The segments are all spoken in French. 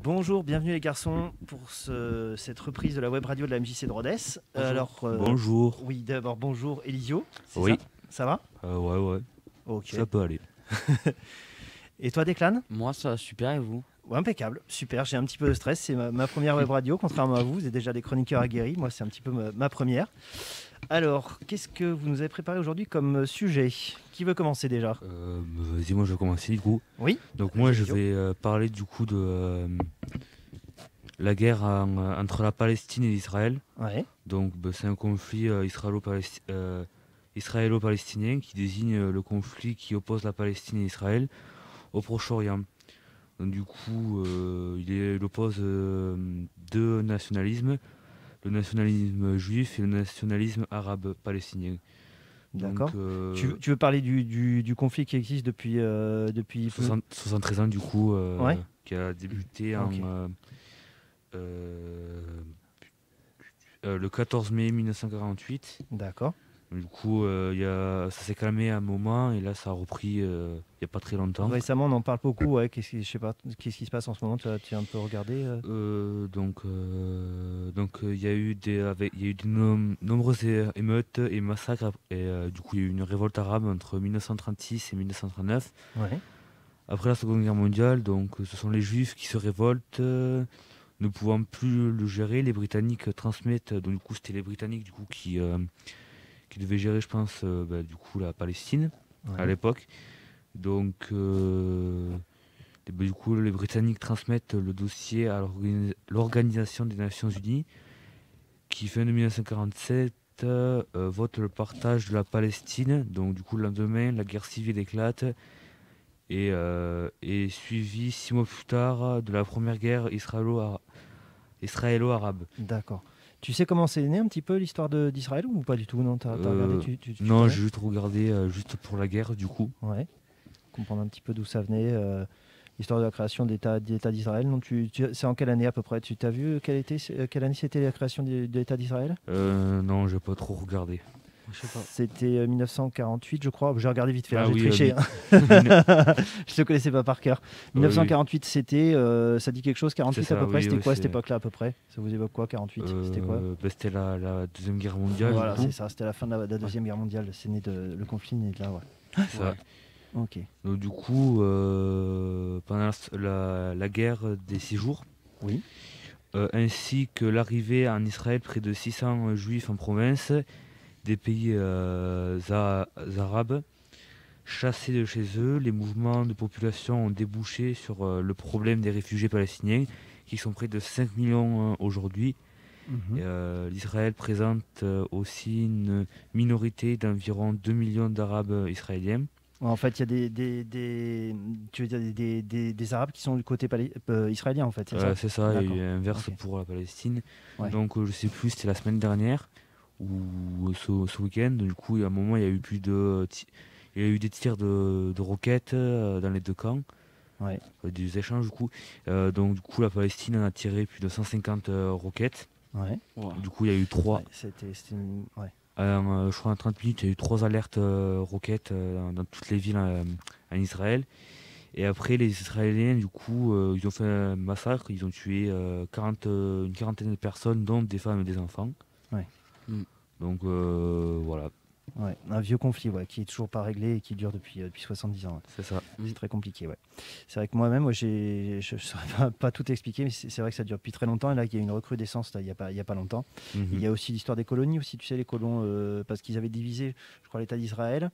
Bonjour, bienvenue les garçons pour cette reprise de la web radio de la MJC de Rodez. Bonjour. Oui, d'abord bonjour Elisio, c'est Oui. ça va? Ouais. Ok. Ça peut aller. Et toi Declan? Moi, ça va super, et vous? Ouais, impeccable, super, j'ai un petit peu de stress, c'est ma première web radio, contrairement à vous, vous êtes déjà des chroniqueurs aguerris, moi c'est un petit peu ma première. Alors, qu'est-ce que vous nous avez préparé aujourd'hui comme sujet? Qui veut commencer déjà? Vas-y, moi je vais commencer du coup. Oui. Donc moi je Elisio. vais parler du coup de la guerre entre la Palestine et Israël. Ouais, Donc c'est un conflit israélo-palestinien qui désigne le conflit qui oppose la Palestine et Israël au Proche-Orient. Donc du coup il oppose deux nationalismes, le nationalisme juif et le nationalisme arabe palestinien. d'accord. Donc, Tu veux parler du conflit qui existe depuis 73 ans du coup, Ouais. qui a débuté Ok. le 14 mai 1948. D'accord. Du coup, ça s'est calmé à un moment et là ça a repris il n'y a pas très longtemps. Récemment, on en parle beaucoup. Ouais, je sais pas, qu'est-ce qui se passe en ce moment? Tu as un peu regardé Il y a eu nombreuses émeutes et massacres et du coup il y a eu une révolte arabe entre 1936 et 1939. Ouais. Après la Seconde Guerre mondiale, donc ce sont les Juifs qui se révoltent, ne pouvant plus le gérer. Les Britanniques transmettent, donc du coup c'était les Britanniques du coup qui devaient gérer, je pense, du coup la Palestine à Ouais. l'époque. Donc du coup les Britanniques transmettent le dossier à l'Organisation des Nations Unies, qui fin de 1947 vote le partage de la Palestine. Donc du coup le lendemain, la guerre civile éclate. Et suivi 6 mois plus tard de la première guerre israélo-arabe. D'accord. Tu sais comment c'est né un petit peu l'histoire d'Israël ou pas du tout? Non, t'as regardé, tu Non, connais? j'ai juste regardé juste pour la guerre du coup. Ouais. Comprendre un petit peu d'où ça venait. L'histoire de la création d'État d'Israël. Non, c'est en quelle année à peu près? Tu t'as vu quelle année c'était la création de l'État d'Israël? Non, j'ai pas trop regardé. Je sais pas. C'était 1948, je crois. J'ai regardé vite fait, Ah j'ai oui, triché. oui. Je ne connaissais pas par cœur. Oui. 1948, c'était. Ça dit quelque chose? 48 C'est à ça, peu près? oui, C'était oui, quoi c'est- cette époque-là à peu près? Ça vous évoque quoi, 48? C'était quoi? C'était la Deuxième Guerre mondiale. Voilà, du coup. c'est ça. C'était la fin de la Deuxième Guerre mondiale. Le conflit né de là, ouais. C'est ça. Ok. Donc, du coup, pendant la guerre des 6 jours, Oui. ainsi que l'arrivée en Israël près de 600 juifs en province, des pays arabes, chassés de chez eux, les mouvements de population ont débouché sur le problème des réfugiés palestiniens, qui sont près de 5 millions aujourd'hui. Mhm. L'Israël présente aussi une minorité d'environ 2 millions d'Arabes israéliens. En fait, il y a tu veux dire des Arabes qui sont du côté israélien, en fait, c'est ça? C'est ça, et D'accord. inverse Ok. pour la Palestine. Ouais. Donc je sais plus, c'était la semaine dernière ou ce week-end. Du coup, il y a un moment, il y a eu il y a eu des tirs de roquettes dans les deux camps, Ouais. des échanges du coup. Donc du coup, la Palestine en a tiré plus de 150 roquettes. Ouais. Wow. Du coup, il y a eu trois. Ouais, ouais. Je crois en 30 minutes, il y a eu 3 alertes roquettes dans toutes les villes en Israël. Et après, les Israéliens, du coup, ils ont fait un massacre. Ils ont tué une quarantaine de personnes, dont des femmes et des enfants. Ouais. Mm. Donc voilà, Ouais, un vieux conflit, ouais, qui est toujours pas réglé et qui dure depuis 70 ans. Ouais. c'est ça. C'est très compliqué, ouais. C'est vrai que moi-même, je ne saurais pas tout expliquer, mais c'est vrai que ça dure depuis très longtemps. Et là, il y a une recrudescence là, il y a pas longtemps. Mhm. Il y a aussi l'histoire des colonies, aussi, tu sais, les colons, parce qu'ils avaient divisé, je crois, l'État d'Israël.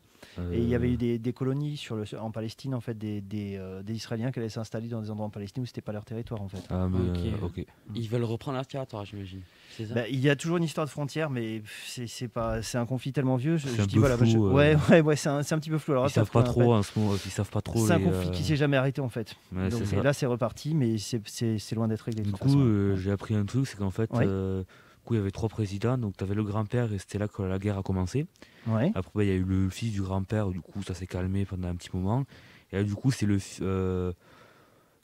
Et il y avait eu des colonies en Palestine, en fait, des Israéliens qui allaient s'installer dans des endroits en Palestine où c'était pas leur territoire, en fait. Ah, mais, Ok. ok. Ils veulent reprendre leur territoire, j'imagine. C'est ça? Bah, il y a toujours une histoire de frontières, mais c'est un conflit tellement vieux. C'est Je un dis peu voilà, flou, ouais, c'est un petit peu flou. Alors, Ils savent pas trop en ce moment. Ils savent pas trop. c'est un conflit qui s'est jamais arrêté en fait. Ouais, Donc, c'est et ça. là, c'est reparti, mais c'est loin d'être réglé. De Du toute coup, façon. Ouais. j'ai appris un truc, c'est qu'en fait, Ouais. du coup, il y avait 3 présidents. Donc, tu avais le grand-père et c'était là que la guerre a commencé. Ouais. Après, bah, il y a eu le fils du grand-père. Du coup, ça s'est calmé pendant un petit moment. Et là, du coup, c'est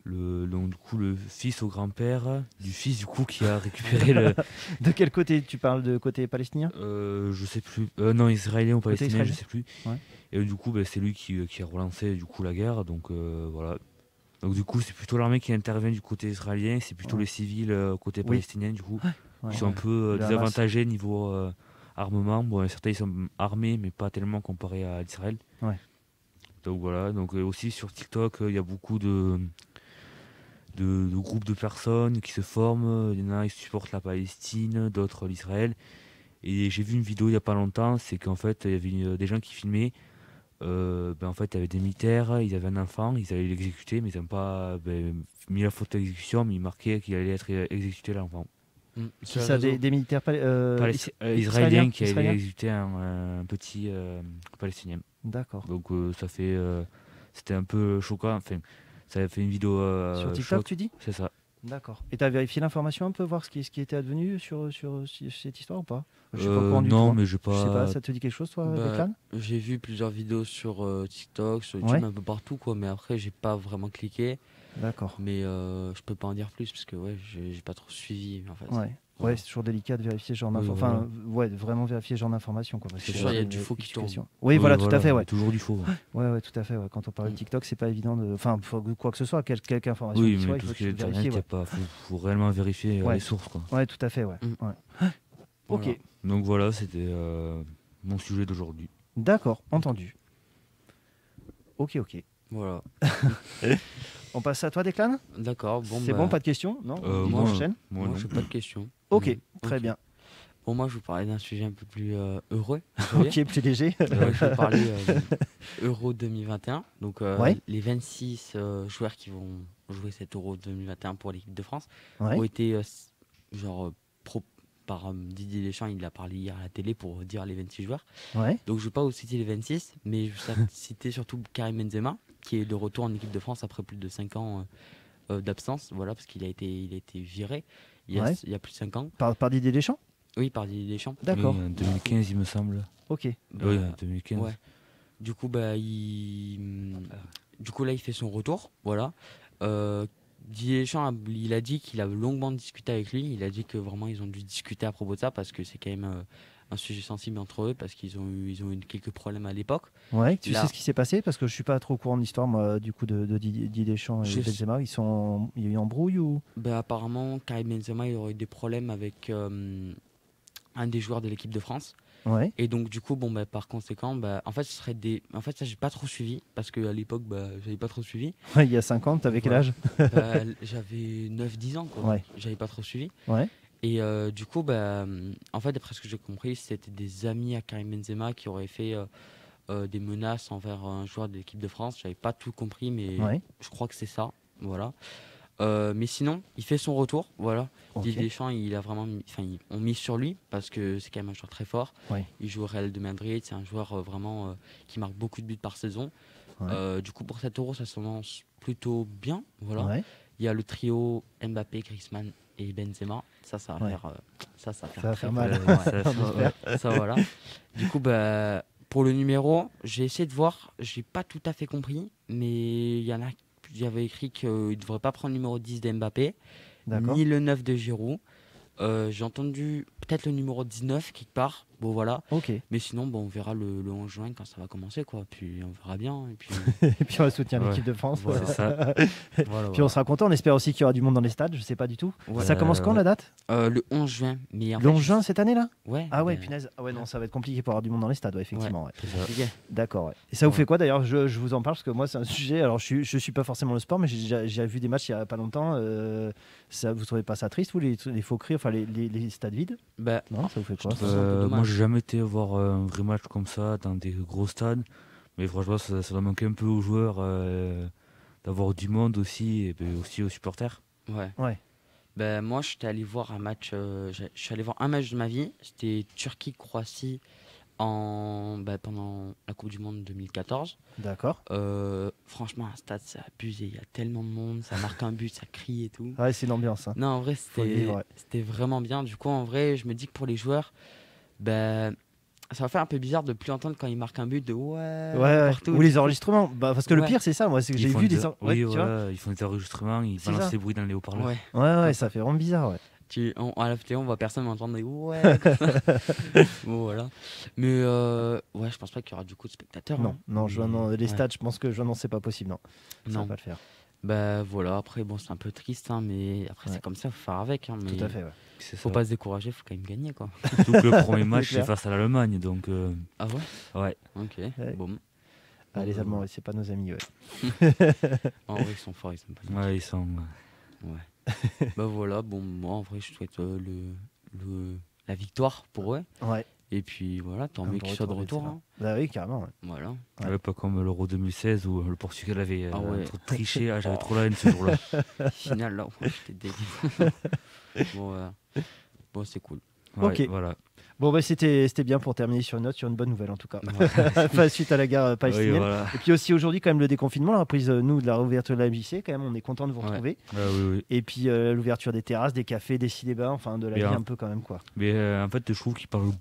donc, du coup, le fils au grand-père du fils du coup qui a récupéré le. De quel côté tu parles? De côté palestinien? Je sais plus. Non, israélien ou Côté palestinien, je israélien. sais plus. Ouais. Et du coup, bah, c'est lui qui a relancé du coup la guerre. Donc voilà. Donc du coup, c'est plutôt l'armée qui intervient du côté israélien, c'est plutôt les civils côté Oui. palestinien du coup, Ouais, qui sont un peu Le Hamas. désavantagés niveau armement. Bon, certains ils sont armés, mais pas tellement comparé à l'Israël. Ouais. Donc voilà, donc aussi sur TikTok, il y a beaucoup de groupes de personnes qui se forment. Il y en a qui supportent la Palestine, d'autres l'Israël. Et j'ai vu une vidéo il n'y a pas longtemps, c'est qu'en fait, il y avait des gens qui filmaient. En fait, il y avait des militaires, ils avaient un enfant, ils allaient l'exécuter, mais ils n'ont pas mis la faute d'exécution, mais ils marquaient qu'il allait être exécuté l'enfant. Qui ça, des militaires Israéliens qui allaient israéliens exécuter un petit palestinien. D'accord. Donc ça fait, c'était un peu choquant. Enfin, ça a fait une vidéo Sur TikTok, choc. tu dis? C'est ça. D'accord. Et tu as vérifié l'information un peu, voir ce qui était advenu sur cette histoire ou pas? Je suis pas au courant du tout. Non, hein. mais Je sais pas, ça te dit quelque chose, toi, Bah, Declan? j'ai vu plusieurs vidéos sur TikTok, sur YouTube, Ouais. un peu partout, quoi. Mais après, j'ai pas vraiment cliqué. D'accord. Mais je peux pas en dire plus parce que ouais, j'ai pas trop suivi en fait. Ouais. Voilà. Ouais, c'est toujours délicat de vérifier ce genre Oui, d'informations. Enfin, ouais, vraiment vérifier ce genre d'informations. Parce C'est que sûr, il y a c'est du une faux qui explication. tourne. Oui, voilà, tout à fait, il y a ouais. toujours du faux. Ouais, tout à fait. Ouais. Quand on parle de Mm. TikTok, c'est pas évident de. Enfin, quoi que ce soit, quelque information Oui, qui soit, mais il tout faut ce qui est vérifier. internet, Ouais. faut réellement vérifier Ouais. les sources, quoi. Ouais, tout à fait, ouais. Mm. Ouais. Ok, Voilà. Donc voilà, c'était mon sujet d'aujourd'hui. d'accord, entendu. Ok. Voilà. On passe à toi, Declan? D'accord. Bon, C'est bah, bon, pas de questions? Non? On moi, enchaîne? Moi, Moi, non. j'ai pas de questions. Ok, Mm. très Ok. bien. Bon, moi, je vous parlais d'un sujet un peu plus heureux. Ok, plus léger. Je vais parler Euro 2021. Donc, Ouais. les 26 joueurs qui vont jouer cet Euro 2021 pour l'équipe de France Ouais. ont été par Didier Deschamps. Il a parlé hier à la télé pour dire les 26 joueurs. Ouais. Donc, je ne vais pas vous citer les 26, mais je vais citer surtout Karim Benzema, qui est de retour en équipe de France après plus de 5 ans d'absence. Voilà, parce qu'il a été viré il y a plus de 5 ans. Par Didier Deschamps? Oui, par Didier Deschamps. D'accord. Oui, en 2015, il me semble. Ok. Bah, Oui, en 2015. ouais. Du coup, là, il fait son retour. Voilà. Didier Deschamps, il a dit qu'il a longuement discuté avec lui. Il a dit que vraiment, ils ont dû discuter à propos de ça parce que c'est quand même un sujet sensible entre eux parce qu'ils ont eu quelques problèmes à l'époque. Ouais, tu Là- sais ce qui s'est passé? Parce que je suis pas trop au courant de l'histoire, moi, du coup, de Didier Deschamps et Je- Benzema. Il y a eu embrouille ou? Apparemment, Karim Benzema, il aurait eu des problèmes avec un des joueurs de l'équipe de France. Ouais. Et donc, du coup, par conséquent, en fait, En fait, ça, j'ai pas trop suivi parce qu'à l'époque, j'avais pas trop suivi. Ouais, il y a 5 ans, t'avais quel Voilà. âge? J'avais 9-10 ans, quoi. Ouais. J'avais pas trop suivi. Ouais. Et du coup, en fait, d'après ce que j'ai compris, c'était des amis à Karim Benzema qui auraient fait des menaces envers un joueur de l'équipe de France. J'avais pas tout compris, mais Ouais. je crois que c'est ça. Voilà. Mais sinon, il fait son retour. Voilà. Ok. Didier Deschamps, il a vraiment on mise sur lui parce que c'est quand même un joueur très fort. Ouais. Il joue au Real de Madrid. C'est un joueur vraiment qui marque beaucoup de buts par saison. Ouais. Du coup, pour cet Euro, ça s'annonce plutôt bien. Voilà. Ouais. Il y a le trio Mbappé, Griezmann et Benzema. Ça va Ouais. faire, ça va Ça va très faire mal. Ouais, ça, voilà. Du coup, pour le numéro, j'ai essayé de voir. J'ai pas tout à fait compris, mais il y en a. J'avais écrit qu'il ne devrait pas prendre le numéro 10 d'Mbappé, D'accord. ni le 9 de Giroud. J'ai entendu peut-être le numéro 19 quelque part. Bon, voilà. Ok. Mais sinon, on verra le 11 juin quand ça va commencer, quoi. Puis on verra bien. Et puis, Et puis on va soutenir Ouais. l'équipe de France. Voilà. C'est ça. voilà, Puis on sera content. On espère aussi qu'il y aura du monde dans les stades. Je sais pas du tout. Ouais. Ça commence quand, la date? Le 11 juin. Mais en Le fait, 11 juin cette année là? Ouais. Ah ouais, punaise. Ah ouais, non, ça va être compliqué pour avoir du monde dans les stades, ouais, effectivement. Ouais. C'est ça. compliqué. D'accord. Ouais. Et ça vous Ouais. fait quoi d'ailleurs? Je vous en parle parce que moi, c'est un sujet. Alors, je suis pas forcément le sport, mais j'ai vu des matchs il y a pas longtemps. Ça, vous trouvez pas ça triste, vous, les faux cris, enfin les stades vides? Non, ça vous fait quoi? trouve ça un peu dommage. Moi, j'ai jamais été voir un vrai match comme ça dans des gros stades. Mais franchement, ça doit manquer un peu aux joueurs d'avoir du monde aussi et puis aussi aux supporters. Ouais. Ouais. Moi, j'étais allé voir un match. Je suis allé voir un match de ma vie. C'était Turquie-Croatie pendant la Coupe du Monde 2014. D'accord. Franchement, un stade, c'est abusé. Il y a tellement de monde. Ça marque un but, ça crie et tout. Ouais, c'est l'ambiance. Hein. Non, en vrai, Faut le vivre, ouais. c'était vraiment bien. Du coup, en vrai, je me dis que pour les joueurs, ça va faire un peu bizarre de plus entendre quand ils marquent un but de Ouais, partout. ou les enregistrements. Parce que le Ouais. pire, c'est ça. Moi, c'est que j'ai Ils font vu des- des. Ouais, Oui, tu vois. ils font des enregistrements, ils C'est balancent ça. les bruits dans les haut-parleurs. Ouais. Ouais, ça fait vraiment bizarre. Ouais. À la télé, on voit personne m'entendre des ouais. Bon, voilà. Mais je pense pas qu'il y aura du coup de spectateurs. Non, hein. non, Mais, les ouais. stades, je pense que non, c'est pas possible. Non, ça va Non. pas le faire. Bah voilà, après bon c'est un peu triste, hein, mais après Ouais. c'est comme ça, faut faire avec. Hein, mais Tout à fait, ouais. C'est faut ça. pas se décourager, faut quand même gagner quoi. Surtout que le premier match, clair. c'est face à l'Allemagne. Donc, Ah ouais. ouais. Ok. Ouais. Bon. Ah, les Allemands, ouais, c'est pas nos amis, ouais. En vrai ils sont forts, ils sont pas. Ouais, ils sont. Ouais. Bah voilà, bon moi en vrai je souhaite la victoire pour eux. Ouais. Et puis voilà, tant Un mieux bon qu'ils soient de retour, retour. Hein. Bah oui, carrément. Ouais. Voilà. Ouais. Ouais, pas comme l'Euro 2016 où le Portugal avait Ah ouais. trop triché. Ah, j'avais Oh. trop la haine ce jour-là. Finale là, ouais, j'étais dégueu. Bon, bon c'est cool. Ouais, Ok. Voilà. Bon, bah c'était bien pour terminer sur une note, sur une bonne nouvelle en tout cas. Ouais. Enfin, suite à la guerre Oui, palestinienne. voilà. Et puis aussi aujourd'hui, quand même, le déconfinement, la reprise, nous, de la réouverture de la MJC, quand même, on est content de vous Ouais. retrouver. Oui, oui. Et puis l'ouverture des terrasses, des cafés, des cinémas, enfin de la vie Bien. un peu quand même, quoi. Mais en fait, je trouve qu'ils parlent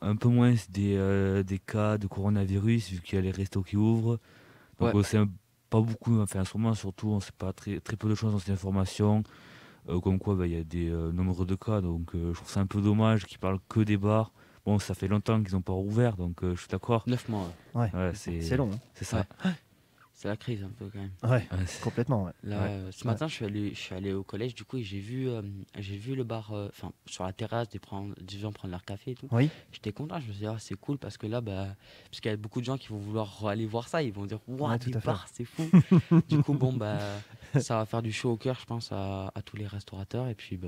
un peu moins des cas de coronavirus, vu qu'il y a les restos qui ouvrent. Donc, Ouais. on sait pas beaucoup, enfin, en ce moment, surtout, on sait pas très peu de choses dans ces informations. Comme quoi, il y a des nombreux de cas. Donc, je trouve ça un peu dommage qu'ils parlent que des bars. Bon, ça fait longtemps qu'ils n'ont pas rouvert, donc je suis d'accord. 9 mois, ouais. Ouais, Ouais, c'est long. C'est ça. C'est la crise un peu quand même. Hein. Ouais, Ouais, c'est- complètement. Ouais. Là, Ouais. ce matin, je suis allé au collège, du coup, et j'ai vu le bar, enfin, sur la terrasse, des gens prendre leur café et tout. Oui, J'étais content, je me suis dit, ah, c'est cool, parce que là, parce qu'il y a beaucoup de gens qui vont vouloir aller voir ça, ils vont dire, waouh, Ouais, tout des à fait. bars, c'est fou. Du coup, bon, ça va faire du chaud au cœur, je pense, à tous les restaurateurs, et puis,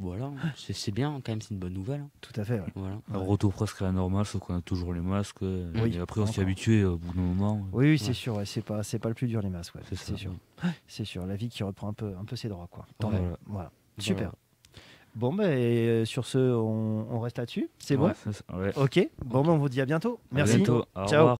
voilà, hein. C'est bien, quand même, c'est une bonne nouvelle. Hein. tout à fait. Ouais. Voilà. Un retour presque à la normale, sauf qu'on a toujours les masques. Oui, Et après, on s'y est encore. habitué au bout d'un moment. Oui, c'est Ouais. sûr. Ouais, c'est pas le plus dur les masques. Ouais, C'est c'est ça. sûr. C'est sûr. La vie qui reprend un peu ses droits, quoi. Tant Ouais. mieux. Voilà. Super. Voilà. Bon, ben sur ce, on reste là-dessus. C'est Ouais, bon. ça, ouais. Ok. Bon, ben on vous dit à bientôt. À Merci. bientôt. Au Ciao. revoir.